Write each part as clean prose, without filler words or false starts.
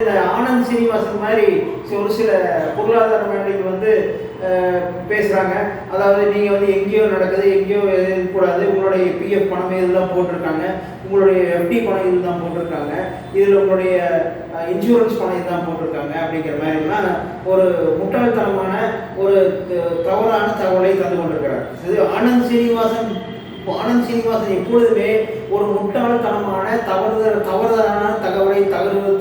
ஆனந்த் சீனிவாசன் மாதிரி ஒரு சில பொருளாதார மேடைகள் வந்து பேசுகிறாங்க. அதாவது நீங்கள் வந்து எங்கேயோ நடக்குது, எங்கேயோ இருக்கக்கூடாது, உங்களுடைய பிஎஃப் பணம் இதில் தான் போட்டிருக்காங்க, உங்களுடைய எஃப்டி பணம் இதில் தான் போட்டிருக்காங்க, இதில் உங்களுடைய இன்சூரன்ஸ் பணம் இதுதான் போட்டிருக்காங்க அப்படிங்கிற மாதிரிலாம் ஒரு முட்டாள்தனமான ஒரு தவறான தகவலை தந்து கொண்டிருக்கிறார். இது ஆனந்த் சீனிவாசன் எப்பொழுதுமே ஒரு முட்டாள்தனமான தவறான தகவலை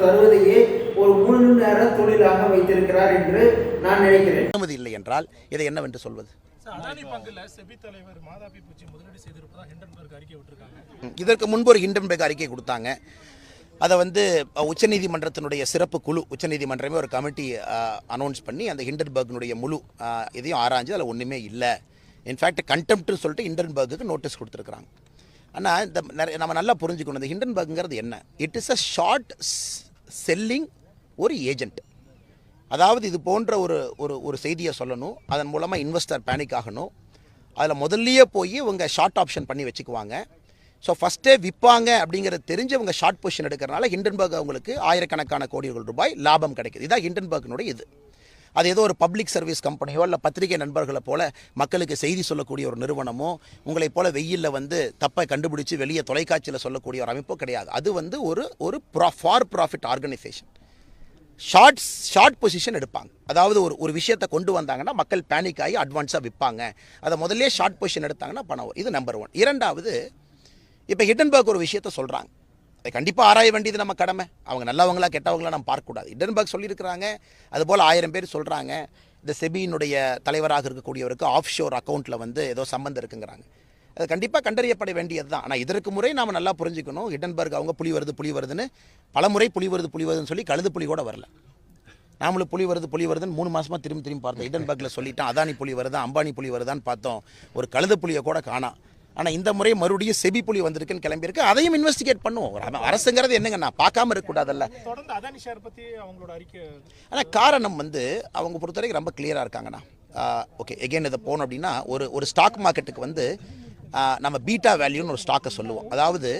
தருவதையே ஒரு முழு நேர தொழிலாக வைத்திருக்கிறார் என்று நான் நினைக்கிறேன். அனுமதி இல்லை என்றால் இதை என்னவென்று சொல்வது? இதற்கு முன்பு ஒரு ஹிண்டன்பர்க் அறிக்கை கொடுத்தாங்க. அதை வந்து உச்சநீதிமன்றத்தினுடைய சிறப்பு குழு, உச்சநீதிமன்றமே ஒரு கமிட்டி அனௌன்ஸ் பண்ணி அந்த ஹிண்டன்பர்கினுடைய முழு இதையும் ஆராய்ஞ்சு அதில் ஒன்றுமே இல்லை, இன்ஃபேக்ட் கண்டெம்ப்ட்னு சொல்லிட்டு ஹிண்டன்பர்க்கு நோட்டீஸ் கொடுத்துருக்குறாங்க. ஆனால் இந்த நம்ம நல்லா புரிஞ்சுக்கணும், இந்த ஹிண்டன்பர்க்ங்கிறது என்ன? It is a short selling ஒரு ஏஜென்ட். அதாவது இது போன்ற ஒரு செய்தியை சொல்லணும், அதன் மூலமாக இன்வெஸ்டர் பேனிக் ஆகணும், அதில் முதல்லையே போய் இவங்க ஷார்ட் ஆப்ஷன் பண்ணி வச்சுக்குவாங்க. ஸோ ஃபஸ்ட்டே விற்பாங்க அப்படிங்கிறது தெரிஞ்சு அவங்க ஷார்ட் பொசிஷன் எடுக்கிறனால ஹிண்டன்பர்க் அவங்களுக்கு ஆயிரக்கணக்கான கோடிகள் ரூபாய் லாபம் கிடைக்குது. இதான் ஹிண்டன்பர்க்கினுடைய இது. அது ஏதோ ஒரு பப்ளிக் சர்வீஸ் கம்பெனியோ இல்லை பத்திரிகை நண்பர்களை போல மக்களுக்கு செய்தி சொல்லக்கூடிய ஒரு நிறுவனமோ, உங்களை போல வெயிலில் வந்து தப்பை கண்டுபிடிச்சு வெளியே தொலைக்காட்சியில் சொல்லக்கூடிய ஒரு அமைப்போ கிடையாது. அது வந்து ஒரு for profit organisation. Short position எடுப்பாங்க. அதாவது ஒரு விஷயத்தை கொண்டு வந்தாங்கன்னா மக்கள் பேனிக் ஆகி அட்வான்ஸாக விற்பாங்க. அதை முதல்ல ஷார்ட் பொசிஷன் எடுத்தாங்கன்னா பணம் வரும். இது நம்பர் 1. இரண்டாவது, இப்போ ஹிண்டன்பர்க் ஒரு விஷயத்த சொல்கிறாங்க, அதை கண்டிப்பாக ஆராய வேண்டியது நம்ம கடமை. அவங்க நல்லவங்களா கெட்டவங்களா நம்ம பார்க்கக்கூடாது. ஹிண்டன்பர்க் சொல்லியிருக்கிறாங்க, அதுபோல் 1000 பேர் சொல்கிறாங்க இந்த செபியினுடைய தலைவராக இருக்கக்கூடியவருக்கு ஆஃப் ஷோர் அக்கௌண்ட்டில் வந்து ஏதோ சம்பந்தம் இருக்குங்கிறாங்க. அது கண்டிப்பாக கண்டறியப்பட வேண்டியது தான். ஆனால் இதற்கு முறை நாம் நல்லா புரிஞ்சுக்கணும், ஹிண்டன்பர்க் அவங்க புலி வருதுன்னு பல முறை புலி வருதுன்னு சொல்லி கழுது புலி கூட வரல. நாமளும் புலி வருதுன்னு 3 மாதமாக திரும்பி பார்த்தோம். ஹிண்டன்பர்க்கில் சொல்லிட்டான் அதானி புலி வருதா, அம்பானி புலி வருதான்னு பார்த்தோம், ஒரு கழுது புலியை கூட காணோம். ஆனால் இந்த முறை மறுபடியும் செபி புலி வந்திருக்குன்னு கிளம்பியிருக்கு. அதையும் இன்வெஸ்டிகேட் பண்ணுவோம். அரசுங்கிறது என்னங்கண்ணா, பார்க்காம இருக்கக்கூடாதுல்ல. ஆனால் காரணம் வந்து அவங்க பொறுத்தவரைக்கும் ரொம்ப கிளியராக இருக்காங்கண்ணா. ஓகே, எகெயின் இதை போனோம் அப்படின்னா ஒரு ஸ்டாக் மார்க்கெட்டுக்கு வந்து நம்ம பீட்டா வேல்யூன்னு ஒரு ஸ்டாக்கை சொல்லுவோம். அதாவது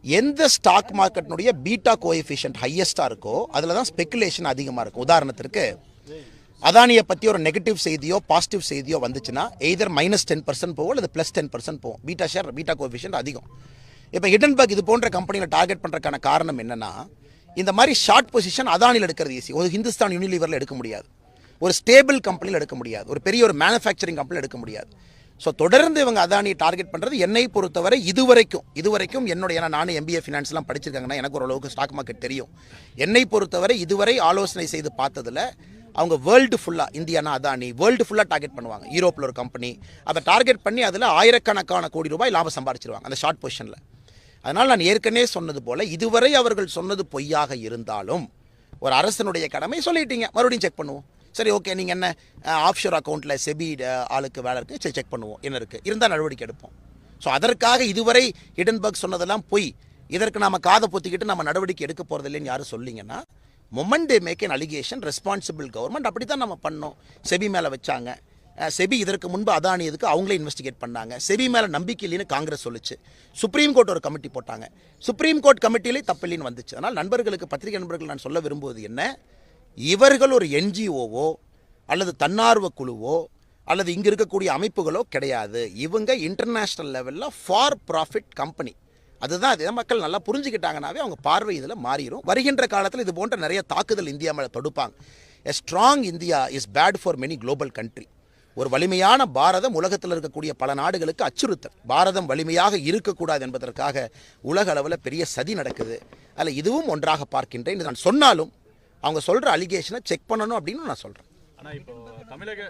எந்த ஸ்டாக் மார்க்கெட்டினுடைய பீட்டா கோஎஃபிஷியன்ட் ஹையஸ்ட்டாக இருக்கோ அதில் தான் ஸ்பெக்குலேஷன் அதிகமாக இருக்கும். உதாரணத்திற்கு அதானியை பற்றி ஒரு நெகட்டிவ் செய்தியோ பாசிட்டிவ் செய்தியோ வந்துச்சுன்னா எய்தர் -10% போகும் அல்லது +10% போகும். பீட்டா கோஎஃபிஷியன்ட் அதிகம். இப்போ ஹிண்டன்பர்க் இது போன்ற கம்பெனியில் டார்கெட் பண்ணுறதுக்கான காரணம் என்னென்னா, இந்த மாதிரி ஷார்ட் பொசிஷன் அதானியில் எடுக்கிறது ஈஸி. ஒரு ஹிந்துஸ்தான் யூனிலீவரில் எடுக்க முடியாது, ஒரு ஸ்டேபிள் கம்பெனியில் எடுக்க முடியாது, ஒரு பெரிய ஒரு மேனுஃபேக்சரிங் கம்பெனியில் எடுக்க முடியாது. ஸோ தொடர்ந்து இவங்க அதானியை டார்கெட் பண்ணுறது என்னை பொறுத்தவரை இதுவரைக்கும் என்னுடைய, நானும் MBA ஃபினான்ஸ்லாம் படிச்சிருக்காங்கன்னா எனக்கு ஓரளவுக்கு ஸ்டாக் மார்க்கெட் தெரியும். என்னை பொறுத்தவரை இதுவரை ஆலோசனை செய்து பார்த்ததில் அவங்க வேர்ல்டு ஃபுல்லாக, இந்தியானா அதானி வேர்ல்டு ஃபுல்லாக டார்கெட் பண்ணுவாங்க. யூரோப்பில் ஒரு கம்பெனி அதை டார்கெட் பண்ணி அதில் ஆயிரக்கணக்கான கோடி ரூபாய் லாபம் சம்பாதிச்சிருவாங்க அந்த ஷார்ட் பொசிஷனில். அதனால் நான் ஏற்கனவே சொன்னது போல் இதுவரை அவர்கள் சொன்னது பொய்யாக இருந்தாலும் ஒரு அரசனுடைய கடமை சொல்லிட்டீங்க, மறுபடியும் செக் பண்ணுவோம். சரி, ஓகே, நீங்கள் என்ன ஆஃப்ஷோர் அக்கௌண்ட்டில் செபி ஆளுக்கு வேலை இருக்குது, சரி செக் பண்ணுவோம், என்ன இருக்குது, இருந்தால் நடவடிக்கை எடுப்போம். ஸோ அதற்காக இதுவரை ஹிண்டன்பர்க் சொன்னதெல்லாம் பொய், இதற்கு நாம் காதை பொத்திக்கிட்டு நம்ம நடவடிக்கை எடுக்க போகிறதில்லைன்னு யாரும் சொல்லிங்கன்னா, moment they make an allegation, responsible government அப்படி தான் நம்ம பண்ணோம். செபி மேலே வச்சாங்க. செபி இதற்கு முன்பு அதானி இதுக்கு அவங்களே இன்வெஸ்டிகேட் பண்ணாங்க. செபி மேலே நம்பிக்கை இல்லைன்னு காங்கிரஸ் சொல்லிச்சு. சுப்ரீம் கோர்ட் ஒரு கமிட்டி போட்டாங்க. சுப்ரீம் கோர்ட் கமிட்டியிலே தப்பில்லைன்னு வந்துச்சு. அதனால் நண்பர்களுக்கு, பத்திரிகை நண்பர்கள் நான் சொல்ல விரும்புவது என்ன, இவர்கள் ஒரு NGOவோ அல்லது தன்னார்வ குழுவோ அல்லது இங்கே இருக்கக்கூடிய அமைப்புகளோ கிடையாது. இவங்க இன்டர்நேஷ்னல் லெவலில் ஃபார் ப்ராஃபிட் கம்பெனி. அதுதான் இதை மக்கள் நல்லா புரிஞ்சுக்கிட்டாங்கனாவே அவங்க பார்வை இதில் மாறிடும். வருகின்ற காலத்தில் இது போன்ற நிறைய தாக்குதல் இந்தியா மேலே தொடுப்பாங்க. A strong India is bad for many global country. ஒரு வலிமையான பாரதம் உலகத்தில் இருக்கக்கூடிய பல நாடுகளுக்கு அச்சுறுத்தல். பாரதம் வலிமையாக இருக்கக்கூடாது என்பதற்காக உலக அளவில் பெரிய சதி நடக்குது. அதில் இதுவும் ஒன்றாக பார்க்கின்றேன். நான் சொன்னாலும் அவங்க சொல்கிற அலிகேஷனை செக் பண்ணணும் அப்படின்னு நான் சொல்கிறேன். ஆனால் இப்போ தமிழக